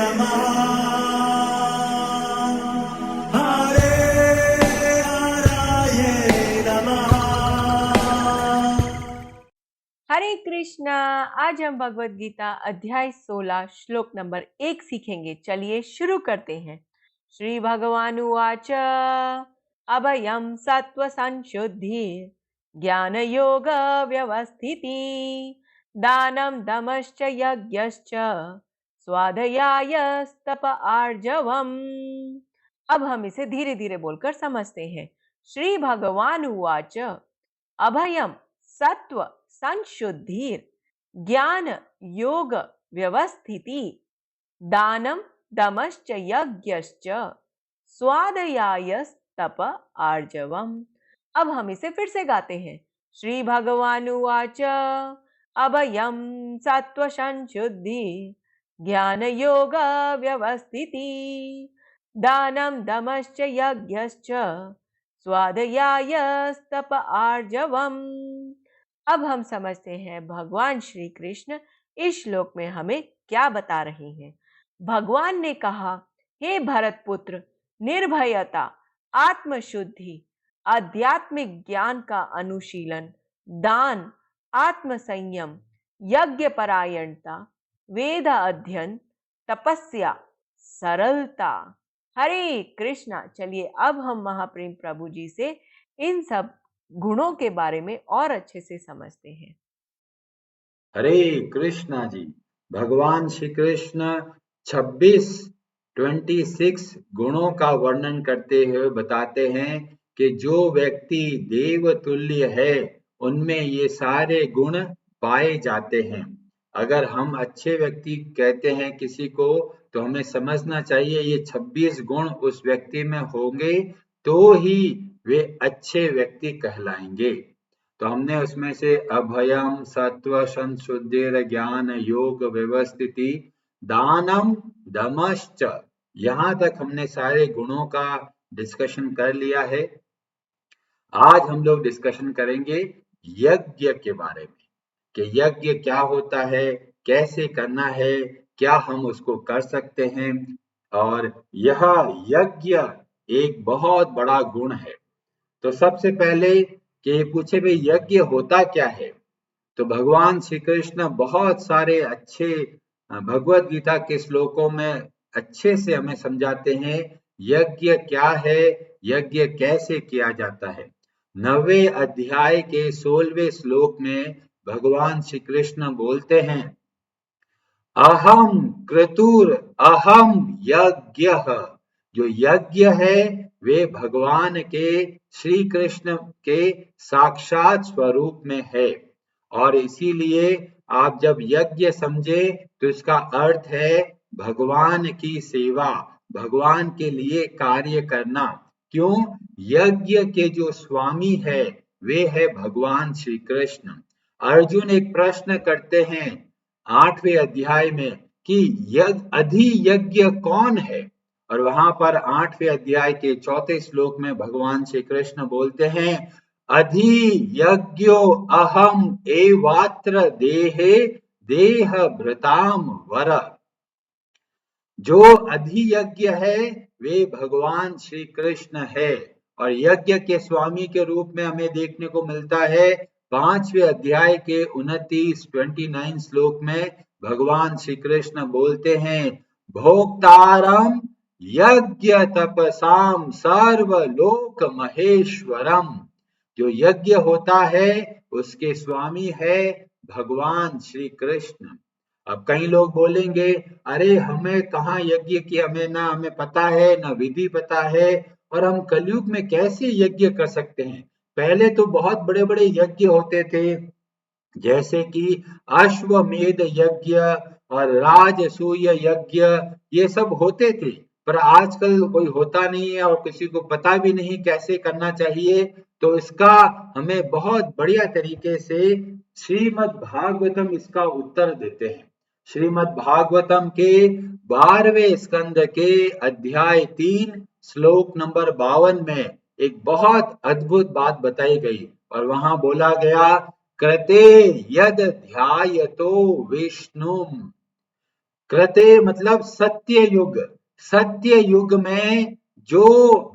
नमः हरे हराय नमः। हरे कृष्णा। आज हम भगवत गीता अध्याय 16 श्लोक नंबर 1 सीखेंगे। चलिए शुरू करते हैं। श्री भगवान उवाच अभयं सत्व संशुद्धि ज्ञान योग व्यवस्थिति दानं दमश्च यज्ञश्च स्वाध्याय तप आर्जवम्। अब हम इसे धीरे धीरे बोलकर समझते हैं। श्री भगवान उवाच अभयम सत्व संशुद्धिर ज्ञान योग व्यवस्थिति दानम दमश्च यज्ञश्च स्वाध्यायस्तप आर्जवम्। अब हम इसे फिर से गाते हैं। श्री भगवान उवाच अभयम सत्व संशुद्धि ज्ञान योग व्यवस्थिति दानम दमश्च यज्ञश्च स्वाध्यायस्तप आर्जवम्। अब हम समझते हैं भगवान श्री कृष्ण इस श्लोक में हमें क्या बता रहे हैं। भगवान ने कहा, हे भरत पुत्र, निर्भयता, आत्मशुद्धि, आध्यात्मिक ज्ञान का अनुशीलन, दान, आत्म संयम, यज्ञ परायणता, वेद अध्ययन, तपस्या, सरलता। हरे कृष्णा। चलिए अब हम महाप्रेम प्रभु जी से इन सब गुणों के बारे में और अच्छे से समझते हैं। हरे कृष्णा जी। भगवान श्री कृष्ण 26 गुणों का वर्णन करते हुए बताते हैं कि जो व्यक्ति देवतुल्य है उनमें ये सारे गुण पाए जाते हैं। अगर हम अच्छे व्यक्ति कहते हैं किसी को तो हमें समझना चाहिए ये 26 गुण उस व्यक्ति में होंगे तो ही वे अच्छे व्यक्ति कहलाएंगे। तो हमने उसमें से अभयम सत्व संशुद्धिर ज्ञान योग व्यवस्थिति दानम दमश्च, यहाँ तक हमने सारे गुणों का डिस्कशन कर लिया है। आज हम लोग डिस्कशन करेंगे यज्ञ के बारे में कि यज्ञ क्या होता है, कैसे करना है, क्या हम उसको कर सकते हैं। और यह यज्ञ एक बहुत बड़ा गुण है। तो सबसे पहले कि पूछे भाई यज्ञ होता क्या है, तो भगवान श्री कृष्ण बहुत सारे अच्छे भगवत गीता के श्लोकों में अच्छे से हमें समझाते हैं यज्ञ क्या है, यज्ञ कैसे किया जाता है। 9वें अध्याय के 16वें श्लोक में भगवान श्री कृष्ण बोलते हैं अहम क्रतुर अहम यज्ञ। जो यज्ञ है वे भगवान के श्री कृष्ण के साक्षात स्वरूप में है। और इसीलिए आप जब यज्ञ समझे तो इसका अर्थ है भगवान की सेवा, भगवान के लिए कार्य करना। क्यों? यज्ञ के जो स्वामी है वे है भगवान श्री कृष्ण। अर्जुन एक प्रश्न करते हैं 8वें अध्याय में कि अधियज्ञ कौन है, और वहां पर 8वें अध्याय के 4थे श्लोक में भगवान श्री कृष्ण बोलते हैं अधियज्ञो अहम एवात्र देहे देह भृताम वर। जो अधियज्ञ है वे भगवान श्री कृष्ण है। और यज्ञ के स्वामी के रूप में हमें देखने को मिलता है 5वें अध्याय के 29 श्लोक में भगवान श्री कृष्ण बोलते हैं भोक्तारम यज्ञ तपसाम सर्वलोक महेश्वरम। जो यज्ञ होता है उसके स्वामी है भगवान श्री कृष्ण। अब कई लोग बोलेंगे अरे हमें कहाँ यज्ञ की हमें पता है, ना विधि पता है, और हम कलयुग में कैसे यज्ञ कर सकते हैं। पहले तो बहुत बड़े बड़े यज्ञ होते थे जैसे कि अश्वमेध यज्ञ और राजसूय यज्ञ, ये सब होते थे, पर आजकल कोई होता नहीं है और किसी को पता भी नहीं कैसे करना चाहिए। तो इसका हमें बहुत बढ़िया तरीके से श्रीमद् भागवतम इसका उत्तर देते हैं। श्रीमद् भागवतम के 12वें स्कंद के अध्याय 3 श्लोक नंबर 52 में एक बहुत अद्भुत बात बताई गई और वहां बोला गया कृते यद ध्यायतो विष्णुम। कृते मतलब सत्य युग। सत्य युग में जो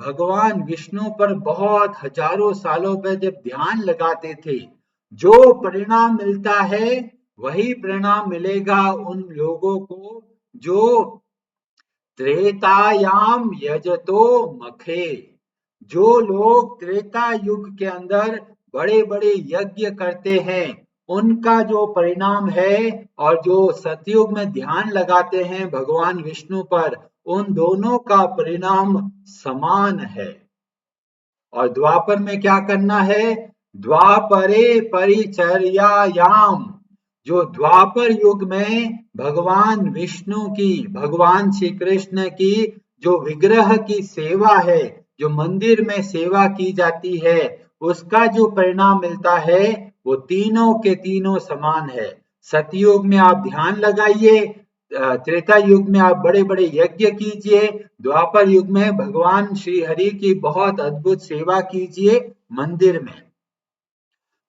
भगवान विष्णु पर बहुत हजारों सालों पे जब ध्यान लगाते थे, जो परिणाम मिलता है वही परिणाम मिलेगा उन लोगों को जो त्रेतायाम यजतो मखे। जो लोग त्रेता युग के अंदर बड़े बड़े यज्ञ करते हैं, उनका जो परिणाम है, और जो सतयुग में ध्यान लगाते हैं भगवान विष्णु पर, उन दोनों का परिणाम समान है। और द्वापर में क्या करना है? द्वापरे परिचर्यायाम। जो द्वापर युग में भगवान विष्णु की, भगवान श्री कृष्ण की जो विग्रह की सेवा है, जो मंदिर में सेवा की जाती है, उसका जो परिणाम मिलता है वो तीनों के तीनों समान है। सतयुग में आप ध्यान लगाइए, त्रेता युग में आप बड़े बड़े यज्ञ कीजिए, द्वापर युग में भगवान श्री हरि की बहुत अद्भुत सेवा कीजिए मंदिर में।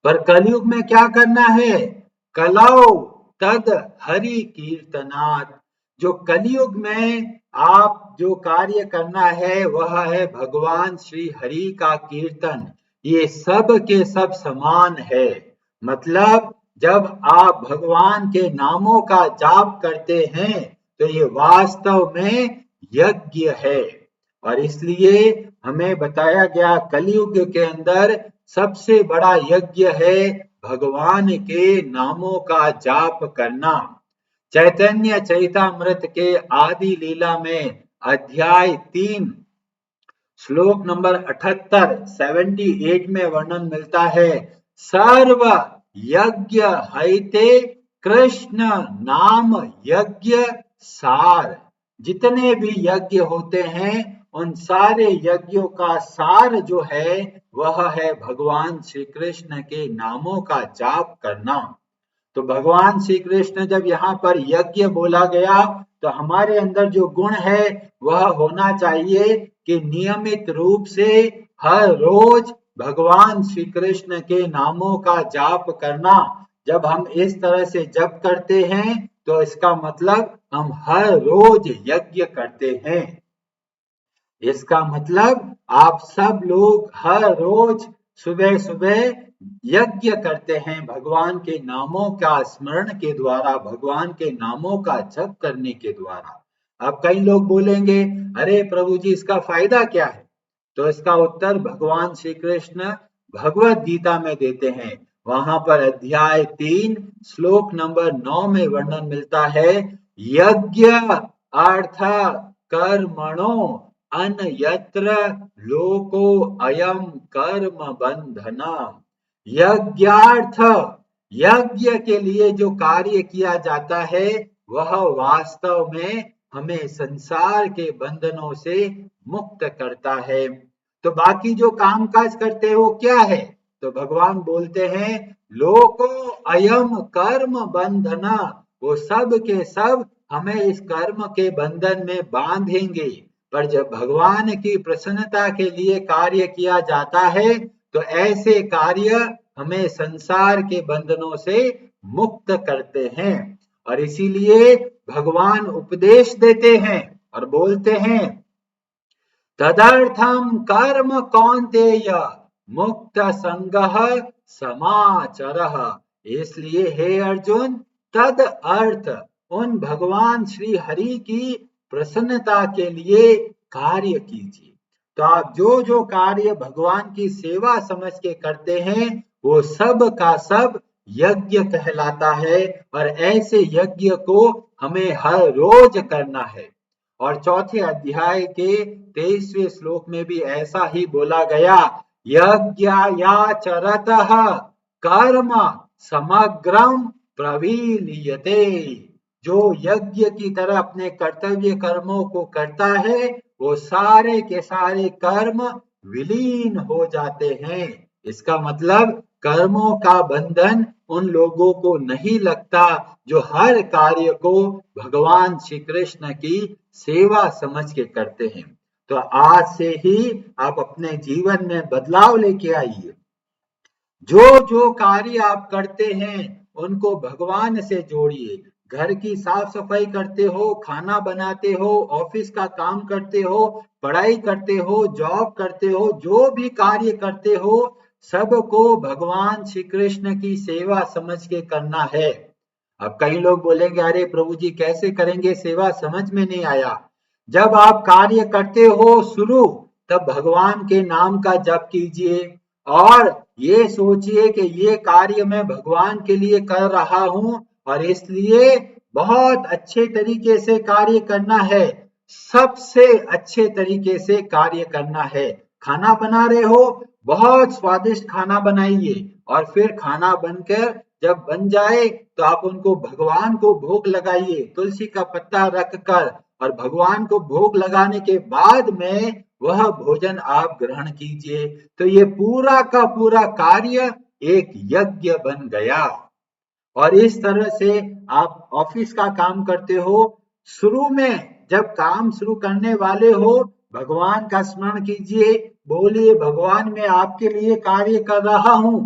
पर कलयुग में क्या करना है? कलौ तद हरि कीर्तनात्। जो कलयुग में आप जो कार्य करना है वह है भगवान श्री हरि का कीर्तन। ये सब के सब समान है। मतलब जब आप भगवान के नामों का जाप करते हैं तो ये वास्तव में यज्ञ है। और इसलिए हमें बताया गया कलयुग के अंदर सबसे बड़ा यज्ञ है भगवान के नामों का जाप करना। चैतन्य चरितामृत के आदि लीला में अध्याय 3 श्लोक नंबर 78 में वर्णन मिलता है, सर्व यज्ञ हइते कृष्ण नाम यज्ञ सार। जितने भी यज्ञ होते हैं उन सारे यज्ञों का सार जो है वह है भगवान श्री कृष्ण के नामों का जाप करना। तो भगवान श्री कृष्ण जब यहाँ पर यज्ञ बोला गया तो हमारे अंदर जो गुण है वह होना चाहिए कि नियमित रूप से हर रोज भगवान श्री कृष्ण के नामों का जाप करना। जब हम इस तरह से जप करते हैं तो इसका मतलब हम हर रोज यज्ञ करते हैं। इसका मतलब आप सब लोग हर रोज सुबह सुबह यज्ञ करते हैं भगवान के नामों का स्मरण के द्वारा, भगवान के नामों का जप करने के द्वारा। अब कई लोग बोलेंगे, अरे प्रभु जी इसका फायदा क्या है? तो इसका उत्तर भगवान श्री कृष्ण भगवत गीता में देते हैं। वहां पर अध्याय 3 श्लोक नंबर 9 में वर्णन मिलता है, यज्ञ अर्थ कर्मणो अन्यत्र लोको अयम कर्म बंधना। यज्ञार्थ, यज्ञ के लिए जो कार्य किया जाता है वह वास्तव में हमें संसार के बंधनों से मुक्त करता है। तो बाकी जो काम काज करते हैं वो क्या है? तो भगवान बोलते हैं, लोको अयम कर्म बंधना। वो सब के सब हमें इस कर्म के बंधन में बांधेंगे। पर जब भगवान की प्रसन्नता के लिए कार्य किया जाता है तो ऐसे कार्य हमें संसार के बंधनों से मुक्त करते हैं। और इसीलिए भगवान उपदेश देते हैं और बोलते हैं, तदर्थम कर्म कौन्तेय मुक्त संगः समाचरः। इसलिए हे अर्जुन, तद अर्थ उन भगवान श्री हरि की प्रसन्नता के लिए कार्य कीजिए। तो आप जो जो कार्य भगवान की सेवा समझ के करते हैं वो सब का सब यज्ञ कहलाता है। और ऐसे यज्ञ को हमें हर रोज करना है। और चौथे अध्याय के 23वें श्लोक में भी ऐसा ही बोला गया, यज्ञायाचरतः कर्म समग्रम प्रविलीयते। जो यज्ञ की तरह अपने कर्तव्य कर्मों को करता है वो सारे के सारे कर्म विलीन हो जाते हैं। इसका मतलब कर्मों का बंधन उन लोगों को नहीं लगता जो हर कार्य को भगवान श्री कृष्ण की सेवा समझ के करते हैं। तो आज से ही आप अपने जीवन में बदलाव लेके आइए। जो जो कार्य आप करते हैं उनको भगवान से जोड़िए, घर की साफ सफाई करते हो, खाना बनाते हो, ऑफिस का काम करते हो, पढ़ाई करते हो, जॉब करते हो, जो भी कार्य करते हो, सबको भगवान श्री कृष्ण की सेवा समझ के करना है। अब कई लोग बोलेंगे, अरे प्रभु जी कैसे करेंगे सेवा, समझ में नहीं आया। जब आप कार्य करते हो शुरू, तब भगवान के नाम का जप कीजिए और ये सोचिए कि ये कार्य मैं भगवान के लिए कर रहा हूं और इसलिए बहुत अच्छे तरीके से कार्य करना है, सबसे अच्छे तरीके से कार्य करना है। खाना बना रहे हो, बहुत स्वादिष्ट खाना बनाइए और फिर खाना बनकर जब बन जाए तो आप उनको भगवान को भोग लगाइए, तुलसी का पत्ता रखकर, और भगवान को भोग लगाने के बाद में वह भोजन आप ग्रहण कीजिए। तो ये पूरा का पूरा कार्य एक यज्ञ बन गया। और इस तरह से आप ऑफिस का काम करते हो, शुरू में जब काम शुरू करने वाले हो, भगवान का स्मरण कीजिए, बोलिए भगवान मैं आपके लिए कार्य कर रहा हूं,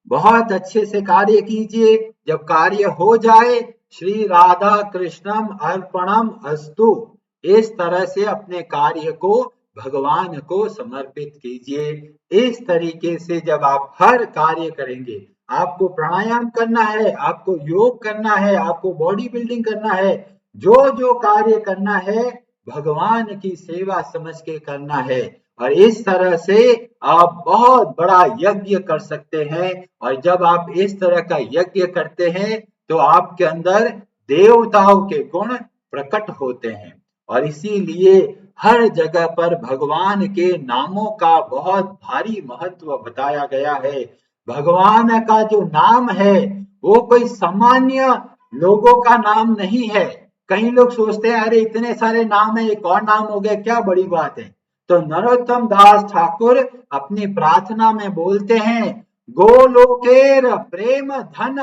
बहुत अच्छे से कार्य कीजिए। जब कार्य हो जाए, श्री राधा कृष्णम अर्पणम अस्तु, इस तरह से अपने कार्य को भगवान को समर्पित कीजिए। इस तरीके से जब आप हर कार्य करेंगे, आपको प्राणायाम करना है, आपको योग करना है, आपको बॉडी बिल्डिंग करना है, जो जो कार्य करना है भगवान की सेवा समझ के करना है। और इस तरह से आप बहुत बड़ा यज्ञ कर सकते हैं। और जब आप इस तरह का यज्ञ करते हैं तो आपके अंदर देवताओं के गुण प्रकट होते हैं। और इसीलिए हर जगह पर भगवान के नामों का बहुत भारी महत्व बताया गया है। भगवान का जो नाम है वो कोई सामान्य लोगों का नाम नहीं है। कई लोग सोचते हैं अरे इतने सारे नाम है, एक और नाम हो गया, क्या बड़ी बात है। तो नरोत्तम दास ठाकुर अपनी प्रार्थना में बोलते हैं, गोलोकेर प्रेम धन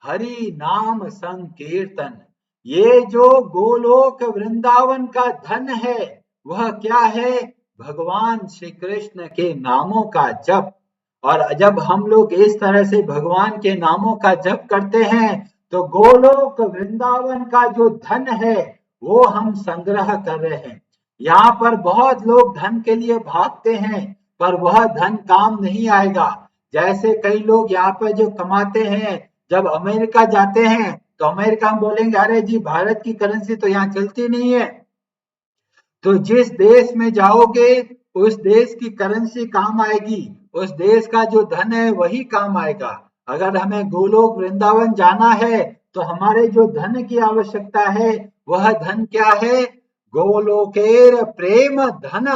हरि नाम संकीर्तन। ये जो गोलोक वृंदावन का धन है वह क्या है, भगवान श्री कृष्ण के नामों का जप। और जब हम लोग इस तरह से भगवान के नामों का जप करते हैं तो गोलोक वृंदावन का जो धन है वो हम संग्रह कर रहे हैं। यहाँ पर बहुत लोग धन के लिए भागते हैं पर वह धन काम नहीं आएगा। जैसे कई लोग यहाँ पर जो कमाते हैं, जब अमेरिका जाते हैं तो अमेरिका में बोलेंगे अरे जी भारत की करेंसी तो यहाँ चलती नहीं है। तो जिस देश में जाओगे उस देश की करेंसी काम आएगी, उस देश का जो धन है वही काम आएगा। अगर हमें गोलोक वृंदावन जाना है तो हमारे जो धन की आवश्यकता है वह धन क्या है, गोलोकेर प्रेम धन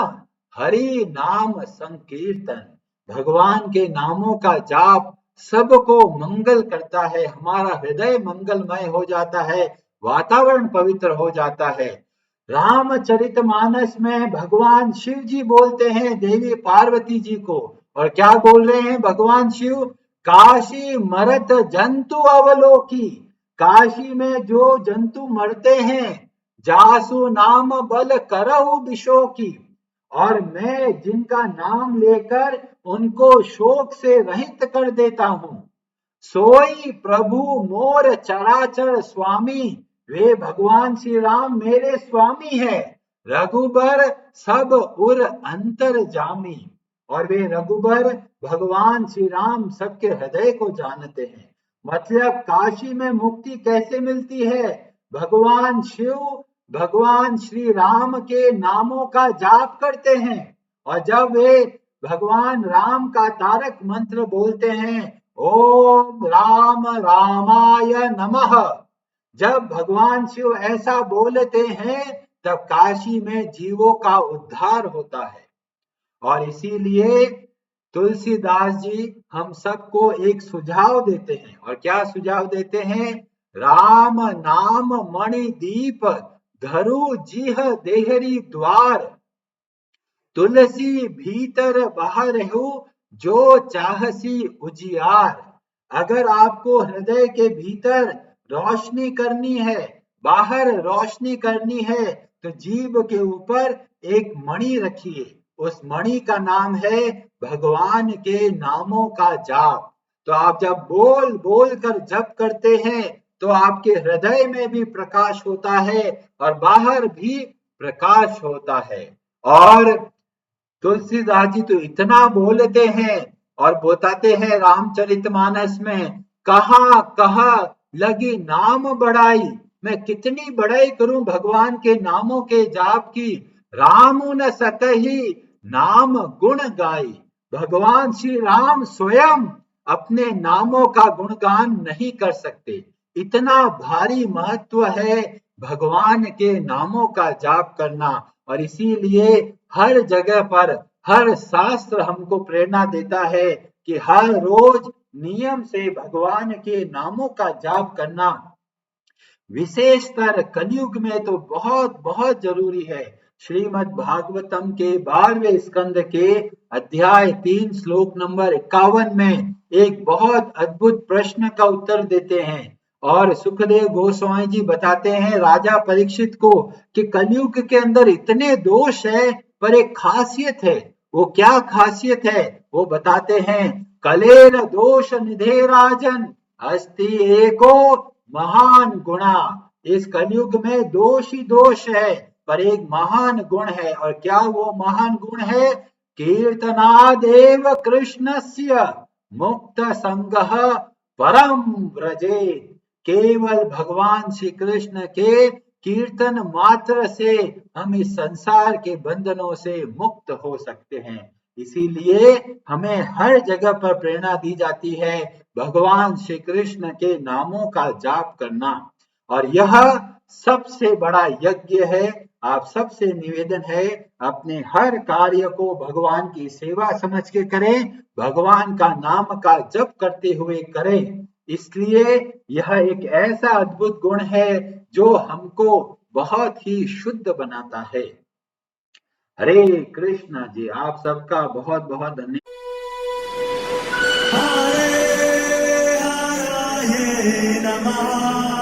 हरि नाम संकीर्तन। भगवान के नामों का जाप सबको मंगल करता है, हमारा हृदय मंगलमय हो जाता है, वातावरण पवित्र हो जाता है। रामचरितमानस में भगवान शिव जी बोलते हैं देवी पार्वती जी को, और क्या बोल रहे हैं भगवान शिव, काशी मरत जंतु अवलोकी। काशी में जो जंतु मरते हैं, जासु नाम बल करहु विशोकी, और मैं जिनका नाम लेकर उनको शोक से रहित कर देता हूं। सोई प्रभु मोर चराचर स्वामी, वे भगवान श्री राम मेरे स्वामी है। रघुबर सब उर अंतर जामी, और वे रघुबर भगवान श्री राम सबके हृदय को जानते हैं। मतलब काशी में मुक्ति कैसे मिलती है, भगवान शिव भगवान श्री राम के नामों का जाप करते हैं। और जब वे भगवान राम का तारक मंत्र बोलते हैं, ओम राम रामाय नमः, जब भगवान शिव ऐसा बोलते हैं तब काशी में जीवों का उद्धार होता है। और इसीलिए तुलसीदास जी हम सबको एक सुझाव देते हैं। और क्या सुझाव देते हैं, राम नाम मणि दीप धरु जिह देहरी द्वार, तुलसी भीतर बाहर हो जो चाहसी उजियार। अगर आपको हृदय के भीतर रोशनी करनी है, बाहर रोशनी करनी है, तो जीव के ऊपर एक मणि रखिए। उस मणि का नाम है भगवान के नामों का जाप। तो आप जब बोल बोल कर जप करते हैं तो आपके हृदय में भी प्रकाश होता है और बाहर भी प्रकाश होता है। और तुलसीदास जी तो इतना बोलते हैं और बताते हैं रामचरितमानस में, कहा कहा लगी नाम बढ़ाई, मैं कितनी बढ़ाई करूं भगवान के नामों के जाप की, राम न सकही नाम गुण गाई। भगवान श्री राम स्वयं अपने नामों का गुणगान नहीं कर सकते, इतना भारी महत्व है भगवान के नामों का जाप करना। और इसीलिए हर जगह पर हर शास्त्र हमको प्रेरणा देता है कि हर रोज नियम से भगवान के नामों का जाप करना विशेषतर कलयुग में तो बहुत बहुत जरूरी है। श्रीमद् भागवतम के 12वें स्कंद के अध्याय 3 श्लोक नंबर 51 में एक बहुत अद्भुत प्रश्न का उत्तर देते हैं और सुखदेव गोस्वामी जी बताते हैं राजा परीक्षित को कि कलयुग के अंदर इतने दोष है पर एक खासियत है। वो क्या खासियत है? वो बताते हैं, कलेर दोष निधे राजन अस्ति एको महान गुणा। इस कलयुग में दोष ही दोष है पर एक महान गुण है। और क्या वो महान गुण है? कीर्तनादेव कृष्णस्य मुक्त संगः परम व्रजेत। केवल भगवान श्री कृष्ण के कीर्तन मात्र से हम इस संसार के बंधनों से मुक्त हो सकते हैं। इसीलिए हमें हर जगह पर प्रेरणा दी जाती है भगवान श्री कृष्ण के नामों का जाप करना। और यह सबसे बड़ा यज्ञ है। आप सबसे निवेदन है अपने हर कार्य को भगवान की सेवा समझ के करें, भगवान का नाम का जप करते हुए करें। इसलिए यह एक ऐसा अद्भुत गुण है जो हमको बहुत ही शुद्ध बनाता है। हरे कृष्ण जी, आप सबका बहुत बहुत धन्यवाद। हरे हराये नमः।